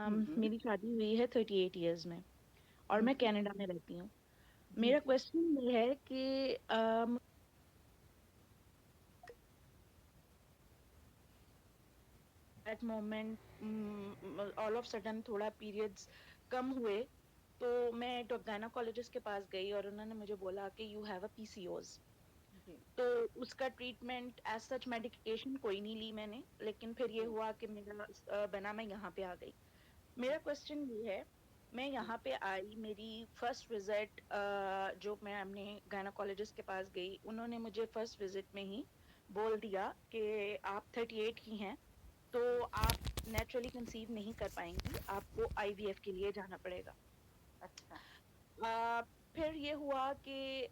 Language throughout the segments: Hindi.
हम्म। मेरी शादी हुई है 38 ईयर्स में, और जी मैं जी कनाडा में रहती हूँ। जी मेरा जी। क्वेश्चन ये है कि at moment all of sudden थोड़ा पीरियड्स कम हुए, तो मैं गायनाकोलॉजिस्ट के पास गई और उन्होंने मुझे बोला कि यू हैव अ पीसीओज। जी तो उसका ट्रीटमेंट एज सच मेडिकेशन कोई नहीं ली मैंने, लेकिन फिर ये जी हुआ कि मेरा बना, मैं यहाँ पे आ गई। जी मेरा क्वेश्चन ये है, मैं जी यहाँ पे आई, मेरी फर्स्ट विजिट जो मैं अपने गायनाकोलॉजिस्ट के पास गई, उन्होंने मुझे फर्स्ट विजिट में ही बोल दिया कि आप 38 की हैं, तो जी। आप नेचुरली कंसीव नहीं कर पाएंगी, आपको आईवीएफ के लिए जाना पड़ेगा। अच्छा। अ, फिर ये हुआ कि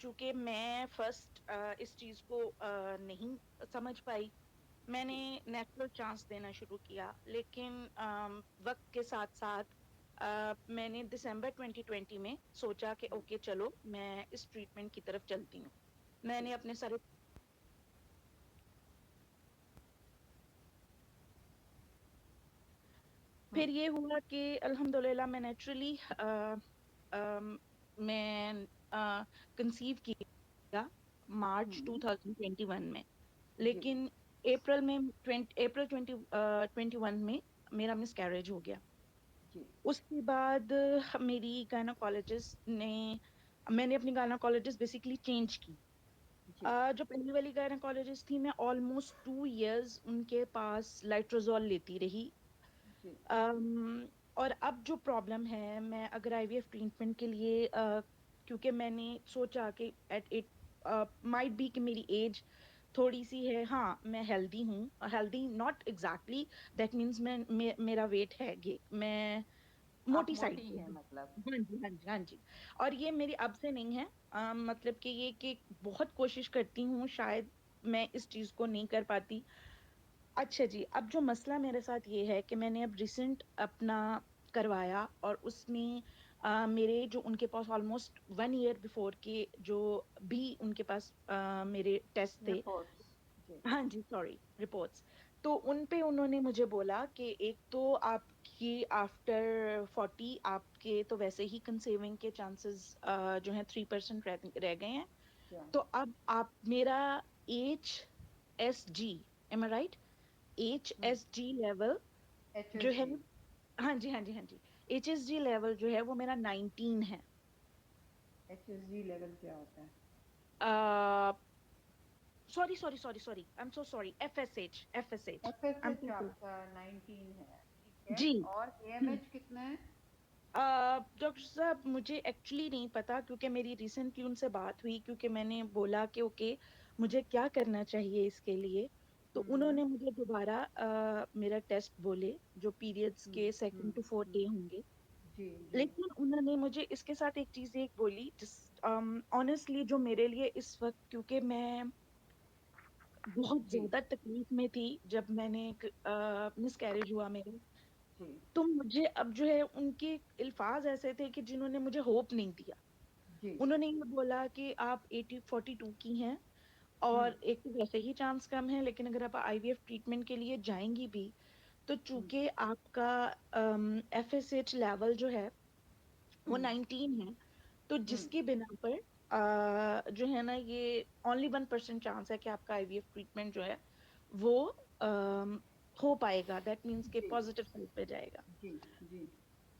चूंकि मैं फर्स्ट इस चीज को नहीं समझ पाई, मैंने जी नेचुरल चांस देना शुरू किया, लेकिन वक्त के साथ साथ मैंने दिसंबर 2020 में सोचा कि हम्म, ओके चलो मैं इस ट्रीटमेंट की तरफ चलती हूँ। मैंने जी अपने सारे, हम्म फिर ये हुआ कि अल्हम्दुलिल्लाह मैं नेचुरली मैं कंसीव किया मार्च हम्म, 2021 में। जी लेकिन अप्रैल 2021 में मेरा मिसकैरेज हो गया। जी उसके बाद मैंने अपनी गायनाकोलॉजिस्ट बेसिकली चेंज की। जी जो पहली वाली गायनाकोलॉजिस्ट थी, मैं ऑलमोस्ट 2 इयर्स उनके पास लाइट्रोजोल लेती रही। जी अम, और अब जो प्रॉब्लम है, मैं अगर आईवीएफ ट्रीटमेंट के लिए क्योंकि मैंने सोचा कि एट इट माइट बी कि मेरी एज थोड़ी सी है, हाँ मैं हेल्दी हूँ, healthy not exactly, that means मेरा वेट है, ये मैं आप मोटी साइड मोटी पे हैं हूँ। मतलब। हाँ जी, हाँ जी, हाँ जी। और ये मेरी अब से नहीं है, मतलब कि ये कि बहुत कोशिश करती हूँ, शायद मैं इस चीज को नहीं कर पाती। अच्छा जी, अब जो मसला मेरे साथ ये है कि मैंने अब रिसेंट अपना करवाया, और उसमें मेरे जो उनके पास ऑलमोस्ट 1 ईयर बिफोर के जो भी उनके पास मेरे टेस्ट थे, रिपोर्ट्स। जी हाँ जी सॉरी, रिपोर्ट्स, तो उन पे उन्होंने मुझे बोला कि एक तो आपकी आफ्टर 40 आपके तो वैसे ही कंसेविंग के चांसेस जो है 3% रह गए हैं। क्या। तो अब आप मेरा HSG, एम आई राइट, हम्म। HSG लेवल एच जो एस है, जी हाँ जी, हाँ जी, हाँ जी, HSG लेवल जो है वो मेरा 19 है। एच एस जी लेवल क्या होता है? Sorry sorry sorry sorry, I am so sorry, FSH, F S I am H so sorry. आपका 19 है, ठीक है। जी। और ए एम एच कितना है? डॉक्टर साहब मुझे एक्चुअली नहीं पता, क्योंकि मेरी रिसेंटली उनसे बात हुई, क्योंकि मैंने बोला कि ओके मुझे क्या करना चाहिए इसके लिए। तो हम्म उन्होंने मुझे दोबारा मेरा टेस्ट बोले जो पीरियड्स हम्म के hmm second to fourth hmm, day होंगे। जी जी लेकिन उन्होंने मुझे इसके साथ एक चीज एक बोली, जिस ऑनेस्टली जो मेरे लिए इस वक्त, क्योंकि मैं बहुत जी ज्यादा तकलीफ में थी जब मैंने मिसकैरेज हुआ मेरा, जी तो मुझे अब जो है उनके अल्फाज ऐसे थे कि जिन्होंने मुझे होप नहीं दिया। जी। उन्होंने ये बोला कि आप 42 की हैं, हम्म और एक तो वैसे ही चांस कम है, लेकिन अगर आप आईवीएफ ट्रीटमेंट के लिए जाएंगी भी, तो हम्म चूंकि आपका FSH लेवल जो है वो हम्म 19 है, तो हम्म, जिसकी बिना पर जो है ना, ये ओनली 1% चांस है कि आपका आईवीएफ ट्रीटमेंट जो है वो हो पाएगा, दैट मीन्स के जी पॉजिटिव साइड पे जाएगा। जी जी।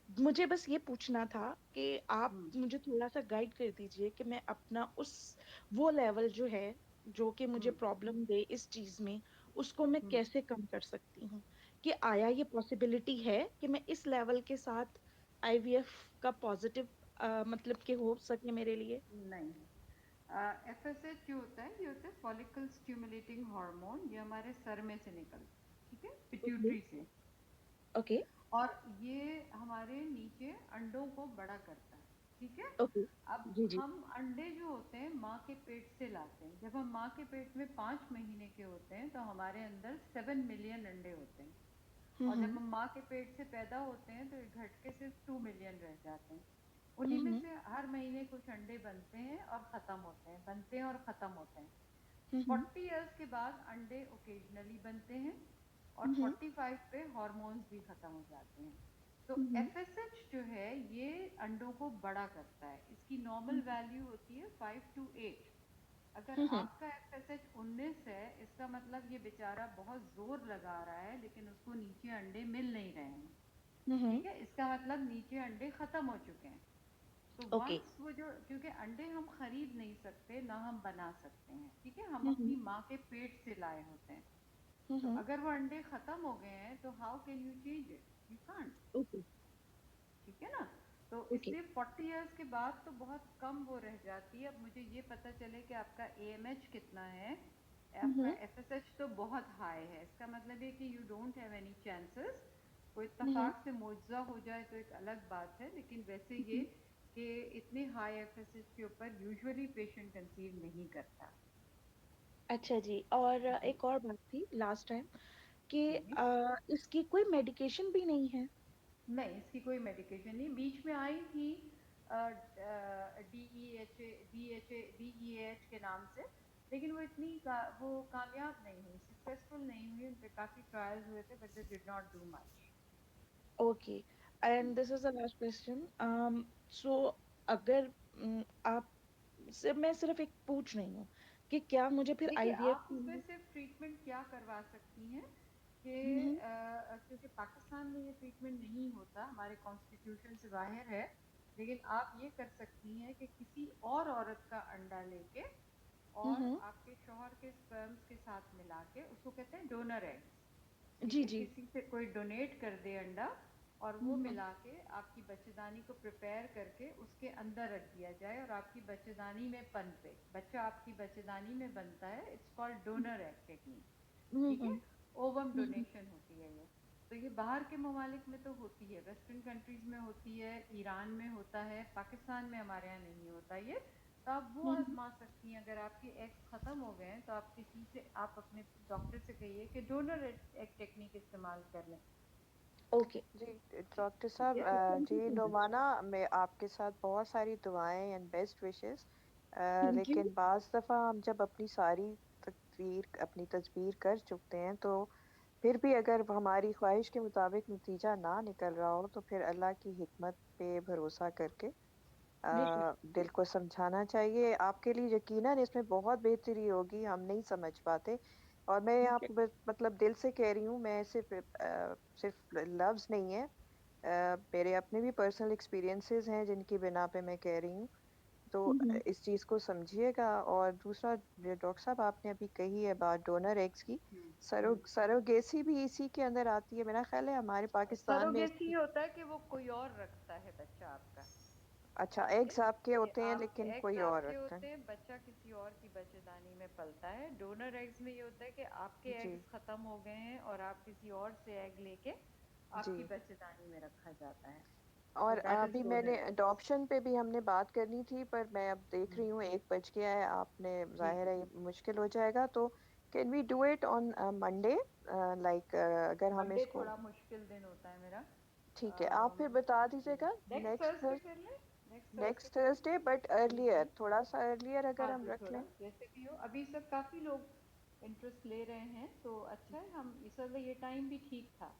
मुझे बस ये पूछना था कि आप हम्म मुझे थोड़ा सा गाइड कर दीजिए कि मैं अपना उस वो लेवल जो है, जो कि मुझे हम्म प्रॉब्लम दे इस चीज में, उसको मैं हम्म। कैसे कम कर सकती हूँ। कि आया ये पॉसिबिलिटी है कि मैं इस लेवल के साथ आईवीएफ का पॉजिटिव मतलब कि हो सके मेरे लिए। नहीं, एफ एस एच जो होता है, ये होता है फॉलिकल स्टिमुलेटिंग हार्मोन। ये हमारे सर में से निकलता है, ठीक है, ओके। पिट्यूटरी से। ओके। और ये हमारे नीचे अंडों को बड़ा करता है, ठीक है। ओके। अब जी जी। हम अंडे जो होते हैं माँ के पेट से लाते हैं। जब हम माँ के पेट में 5 महीने के होते हैं तो हमारे अंदर 7 मिलियन अंडे होते हैं। और जब हम्म। हम माँ के पेट से पैदा होते हैं तो ये घट के सिर्फ 2 मिलियन रह जाते हैं। उन्हीं में हम्म। से हर महीने कुछ अंडे बनते हैं और खत्म होते हैं, बनते हैं और खत्म होते हैं। हम्म। 40 ईयर्स के बाद अंडे ओकेजनली बनते हैं और 45 पे हार्मोन्स भी खत्म हो जाते हैं। तो FSH जो है ये अंडों को बड़ा करता है। इसकी नॉर्मल वैल्यू होती है 5 to 8। अगर आपका FSH 19 है, इसका मतलब ये बेचारा बहुत जोर लगा रहा है लेकिन उसको नीचे अंडे मिल नहीं रहे हैं। ठीक है, इसका मतलब नीचे अंडे खत्म हो चुके हैं। तो ओके। वंस वो जो, क्योंकि अंडे हम खरीद नहीं सकते ना हम बना सकते हैं, ठीक है, हम अपनी माँ के पेट से लाए होते हैं। तो अगर वो अंडे खत्म हो गए हैं तो how can you change it? You can't. Okay. ठीक है ना। तो ओके। इसलिए 40 इयर्स के बाद तो बहुत कम वो रह जाती है। अब मुझे ये पता चले कि आपका AMH कितना है, आपका FSH तो बहुत हाई है, इसका मतलब है कि you don't have any chances. कोई इत्तेफाक से मुआवजा हो जाए तो एक अलग बात है, लेकिन वैसे ये कि इतने हाई FSH के ऊपर यूजुअली पेशेंट कंसीव नहीं करता। अच्छा जी, और जी एक और बात थी लास्ट टाइम कि जी। इसकी कोई मेडिकेशन भी नहीं है? नहीं, इसकी कोई मेडिकेशन नहीं। बीच में आई थी DEH के नाम से, लेकिन वो वो कामयाब नहीं हुई, सक्सेसफुल नहीं हुई। उन पे काफी ट्रायल्स हुए थे but they did not do much. Okay, and this is the last question. So अगर आप से मैं सिर्फ एक पूछ रही हूँ कि क्या मुझे फिर देखिए, आईवीएफ आप इसमें सिर्फ ट्रीटमेंट क्या करवा सकती हैं कि हम्म। क्योंकि पाकिस्तान में ये ट्रीटमेंट नहीं होता, हमारे कॉन्स्टिट्यूशन से बाहर है, लेकिन आप ये कर सकती हैं कि किसी और औरत का अंडा लेके और हम्म। आपके शौहर के स्पर्म्स के साथ मिला के, उसको कहते हैं डोनर एग्स। ठीक जी है, जी। किसी से कोई डोनेट कर दे अंडा और वो हम्म। मिला के आपकी बच्चेदानी को प्रिपेयर करके उसके अंदर रख दिया जाए और आपकी बच्चेदानी में पनपे, बच्चा आपकी बच्चेदानी में बनता है। It's called donor egg technique. ठीक है, हम्म। ओवम हम्म। डोनेशन होती है ये। तो ये बाहर के ममालिक में तो होती है, वेस्टर्न कंट्रीज में होती है, ईरान में होता है, पाकिस्तान में हमारे यहाँ नहीं होता ये। तो आप वो हम्म। आजमा सकती हैं। अगर आपके एग्स ख़त्म हो गए हैं तो आप किसी से, आप अपने डॉक्टर से कहिए कि डोनर एग टेक्निक इस्तेमाल कर लें। ओके। जी डॉक्टर ठीक साहब, है। थैंक यू जी सो मच। रोमाना, मैं आपके साथ बहुत सारी दुआएं and best wishes, thank you. लेकिन बाज़ दफ़ा हम जब अपनी तदबीर कर चुकते हैं तो फिर भी अगर हमारी ख्वाहिश के मुताबिक नतीजा ना निकल रहा हो तो फिर अल्लाह की हिकमत पे भरोसा करके बेशक। दिल को समझाना चाहिए। आपके लिए यकीनन इसमें बहुत बेहतरी होगी, हम नहीं समझ पाते। और मैं बेशक। आपको मतलब दिल से कह रही हूँ, मैं सिर्फ लफ्ज़ नहीं है, मेरे अपने भी पर्सनल एक्सपीरियंसेस हैं जिनकी बिना पे मैं कह रही हूँ। तो हम्म। इस चीज़ को समझिएगा। और दूसरा, जो डॉक्टर साहब आपने अभी कही है बात डोनर एग्स की, सरोगेसी भी इसी के अंदर आती है मेरा ख्याल है, हमारे पाकिस्तान में सरोगेसी होता है कि वो कोई और रखता है बच्चा आपका। अच्छा, ठीक है, एग्स आपके कि होते हैं आपके लेकिन एग्स कोई और आपके रखता है। होते हैं, बच्चा किसी और की बच्चेदानी में पलता है। डोनर एग्स में ये होता है कि आपके जी एग्स खत्म हो गए हैं और आप किसी और से एग लेके जी। आपकी बच्चेदानी में रखा जाता है। तो और दैट इज अभी मैंने डोनर एग्स। अडॉप्शन पे भी हमने बात करनी थी, पर मैं अब देख रही हूँ 1 बज गया है, आपने जी जाहिर जी है ये जी। मुश्किल हो जाएगा। तो can we do it on Monday, like अगर हम मंडे इसको, थोड़ा मुश्किल दिन होता है मेरा। ठीक है, आप फिर बता दीजिएगा नेक्स्ट थर्सडे कर लें, नेक्स्ट थर्सडे नेक्स्ट कर लें। थर्सडे, बट अर्लियर, जी। थोड़ा सा अर्लियर अगर हाँ हम जी, रख थोड़ा लें। जैसे भी हो, अभी सब काफी लोग इंटरेस्ट ले रहे हैं तो अच्छा है। हम इस वजह ये टाइम भी ठीक था।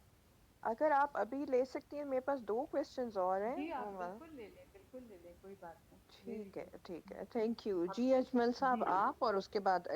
अगर आप अभी ले सकती हैं, मेरे पास 2 क्वेश्चंस और हैं जी, आप वो। बिल्कुल ले लें, बिल्कुल ले लें, कोई बात नहीं, ले ठीक है, लीजिए। ठीक है, थैंक यू आप जी अजमल साहब, जी आप और उसके बाद